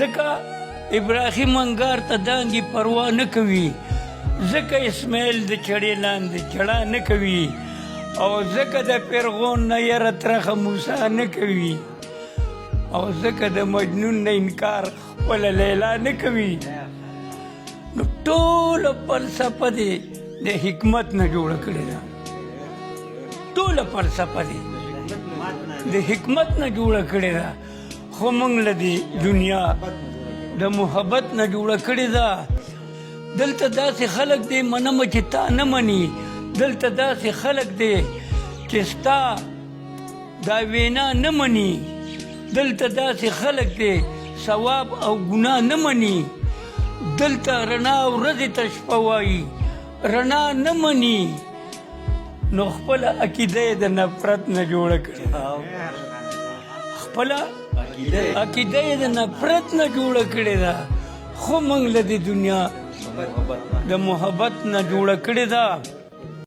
ځکه ابراهیم انګار ته دانګې پروا نه کوي، ځکه اسماعیل د چړې لاندې چړه نه کوي، او ځکه د فرعون نه یره ترخه موسی نه کوي، او ځکه د مجنون نه انکار خپله لیلا نه کوي. نو ټوله فلسفه دې د حکمت نه جوړه کړې ده، ټوله فلسفه دې د حکمت نه جوړه کړې ده، خو موږ له دې دنیا د محبت نه جوړه کړې ده. دلته داسې خلک دی منمه چې تا نه مني، دلته داسې خلک دی چې ستا دا وینا نه مني، دلته داسې خلک دی ثواب او ګناه نه مني، دلته رڼا ورځې ته شپه وایي رڼا نه مني. نو خپله عقیده یې د نفرت نه جوړه کړې ده، خپله عقیده یې د نفرت نه جوړه کړې ده، خو موږ له دې دنیا د محبت نه جوړه کړې ده.